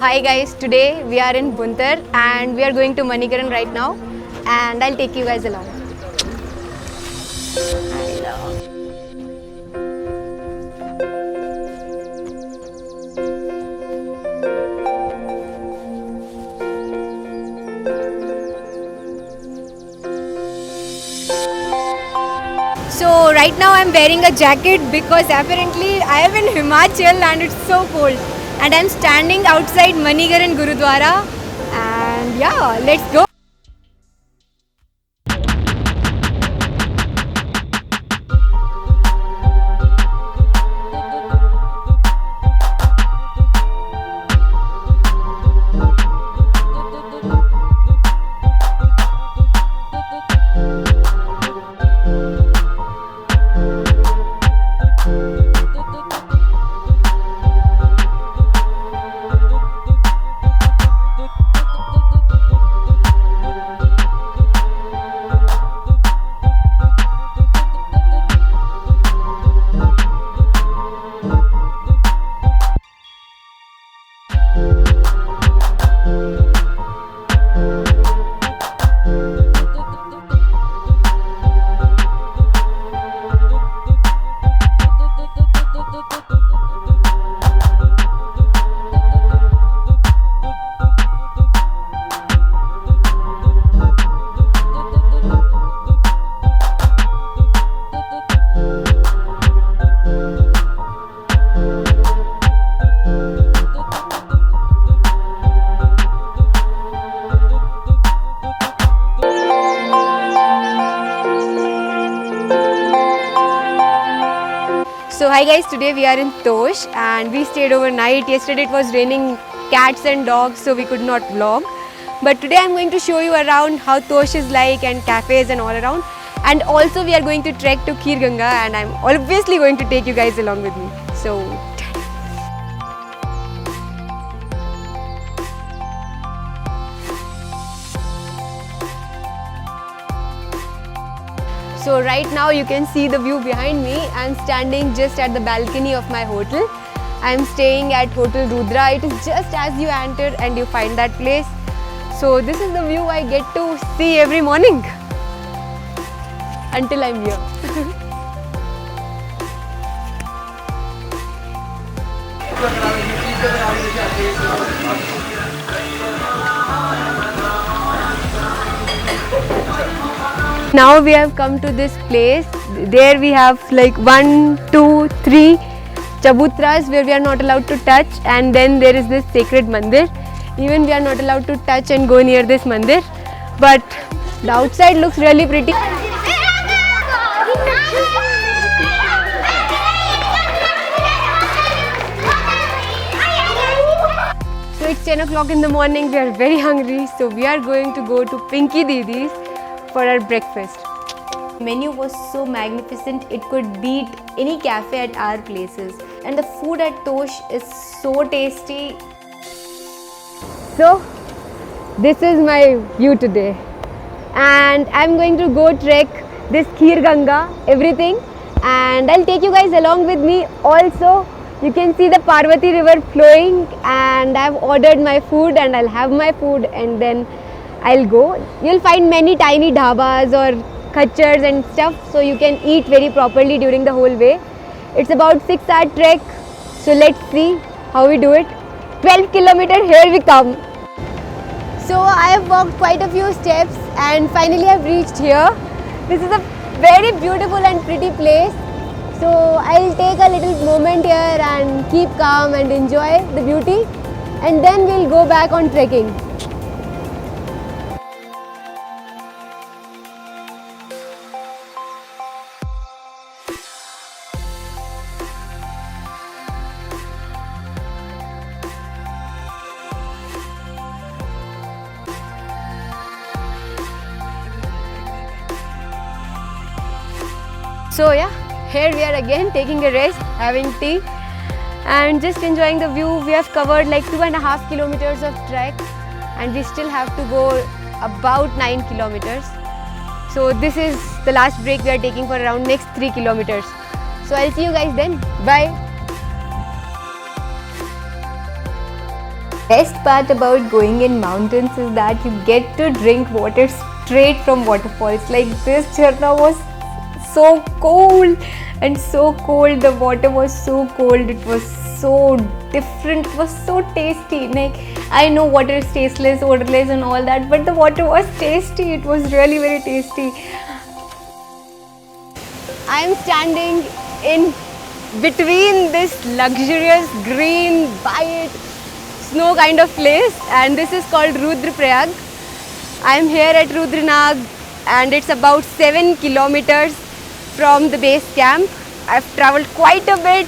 Hi guys, today we are in Buntar and we are going to Manikaran right now and I'll take you guys along. So right now I'm wearing a jacket because apparently I am in Himachal and it's so cold. And I'm standing outside Manikaran Gurudwara and yeah, let's go. So hi guys, today we are in Tosh and we stayed overnight. Yesterday it was raining cats and dogs so we could not vlog. But today I'm going to show you around how Tosh is like and cafes and all around. And also we are going to trek to Kheer Ganga and I'm obviously going to take you guys along with me. So right now you can see the view behind me. I'm standing just at the balcony of my hotel. I'm staying at Hotel Rudra. It is just as you enter and you find that place. So this is the view I get to see every morning until I'm here. Now we have come to this place. There we have like 1, 2, 3 chabutras where we are not allowed to touch, and then there is this sacred mandir. Even we are not allowed to touch and go near this mandir. But the outside looks really pretty. So it's 10 o'clock in the morning. We are very hungry. So we are going to go to Pinky Didi's for our breakfast. Menu was so magnificent, it could beat any cafe at our places. And the food at Tosh is so tasty. So this is my view today. And I'm going to go trek this Kheer Ganga, everything. And I'll take you guys along with me. Also, you can see the Parvati river flowing and I've ordered my food and I'll have my food and then I'll go. You'll find many tiny dhabas or khachars and stuff, so you can eat very properly during the whole way. It's about 6-hour trek, so let's see how we do it. 12 kilometers, here we come. So I have walked quite a few steps and finally I've reached here. This is a very beautiful and pretty place. So I'll take a little moment here and keep calm and enjoy the beauty, and then we'll go back on trekking. So yeah, here we are again taking a rest, having tea and just enjoying the view. We have covered like 2.5 kilometers of trek and we still have to go about 9 kilometers. So this is the last break we are taking for around next 3 kilometers. So I'll see you guys then. Bye. Best part about going in mountains is that you get to drink water straight from waterfalls. Like this jharna was so cold and so cold. The water was so cold. It was so different. It was so tasty. Like I know water is tasteless, odorless, and all that, but the water was tasty. It was really very tasty. I am standing in between this luxurious green white snow kind of place, and this is called Rudraprayag. I am here at Rudranag and it's about 7 kilometers from the base camp. I've traveled quite a bit.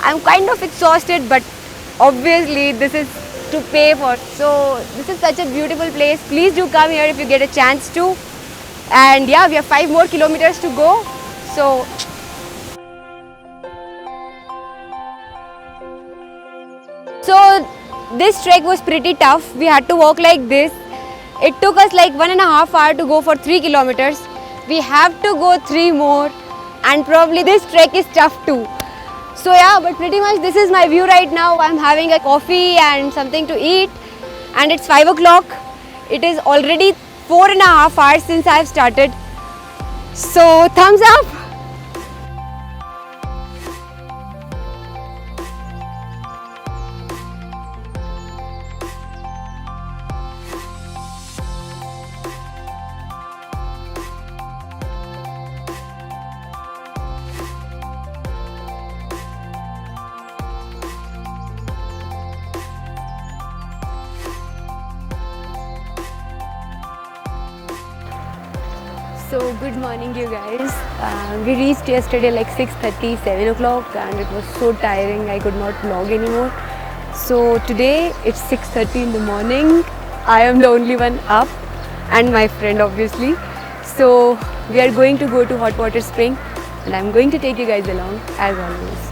I'm kind of exhausted, but obviously this is to pay for. So this is such a beautiful place. Please do come here if you get a chance to. And yeah, we have 5 more kilometers to go. So this trek was pretty tough. We had to walk like this. It took us like 1.5 hours to go for 3 kilometers. We have to go 3 more, and probably this trek is tough too. So yeah, but pretty much this is my view right now. I'm having a coffee and something to eat, and it's 5 o'clock. It is already 4.5 hours since I've started. So thumbs up. So good morning you guys. We reached yesterday like 6:30, 7 o'clock, and it was so tiring. I could not vlog anymore. So today it's 6:30 in the morning. I am the only one up, and my friend obviously. So we are going to go to hot water spring, and I'm going to take you guys along as always.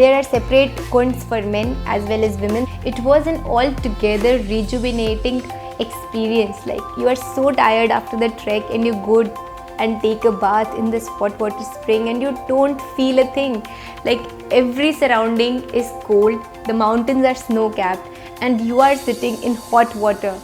There are separate kunds for men as well as women. It was an altogether rejuvenating experience. Like you are so tired after the trek and you go and take a bath in this hot water spring and you don't feel a thing. Like every surrounding is cold, the mountains are snow capped, and you are sitting in hot water.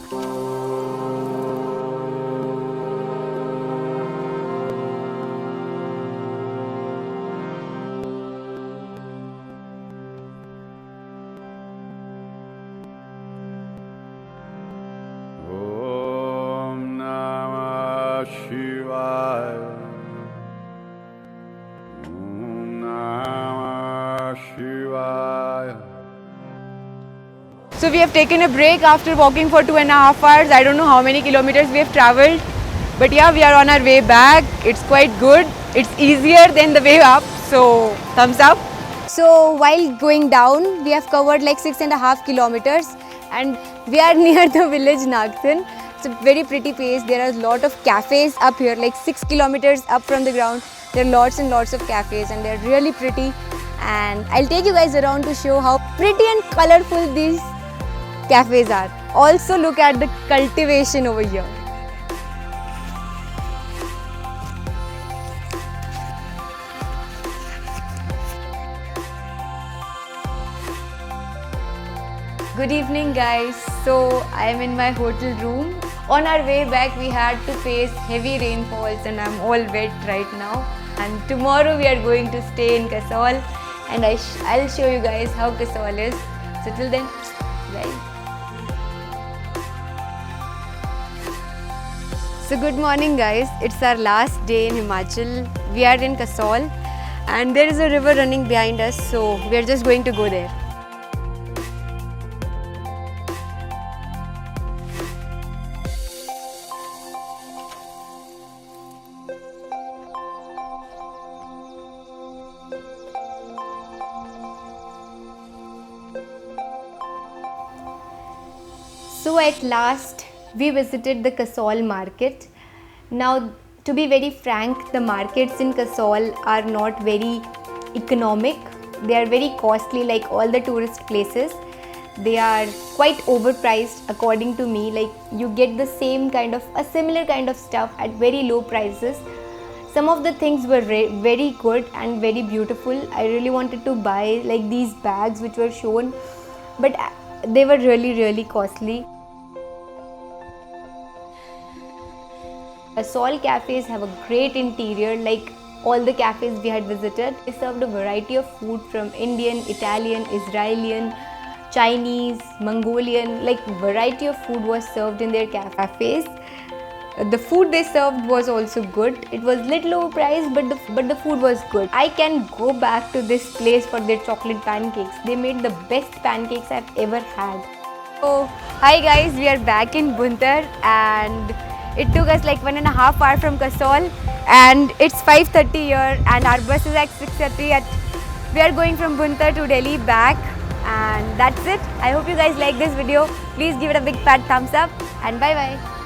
So we have taken a break after walking for 2.5 hours. I don't know how many kilometers we have traveled, but yeah, we are on our way back. It's quite good. It's easier than the way up, so thumbs up. So while going down, we have covered like 6.5 kilometers, and we are near the village Nagthan. It's a very pretty place. There are a lot of cafes up here, like 6 kilometers up from the ground. There are lots and lots of cafes, and they're really pretty. And I'll take you guys around to show how pretty and colorful these cafes are. Also look at the cultivation over here. Good evening guys. So I am in my hotel room. On our way back we had to face heavy rainfalls and I'm all wet right now. And tomorrow we are going to stay in Kasol, and I'll show you guys how Kasol is. So till then, bye. So good morning guys, it's our last day in Himachal. We are in Kasol and there is a river running behind us, so we are just going to go there. So at last we visited the Kasol market. Now to be very frank, the markets in Kasol are not very economic. They are very costly like all the tourist places. they are quite overpriced according to me. Like you get the same kind of a similar kind of stuff at very low prices. Some of the things were very good and very beautiful. I really wanted to buy like these bags which were shown, but they were really costly. Sol cafes have a great interior, like all the cafes we had visited. They served a variety of food from Indian, Italian, Israeli, Chinese, Mongolian, like variety of food was served in their cafes. The food they served was also good. It was little overpriced, but the food was good. I can go back to this place for their chocolate pancakes. They made the best pancakes I've ever had. So, hi guys, we are back in Buntar and it took us like 1.5 hours from Kasol and it's 5:30 here and our bus is at 6:30. We are going from Buntar to Delhi back and that's it. I hope you guys like this video. Please give it a big fat thumbs up and bye bye.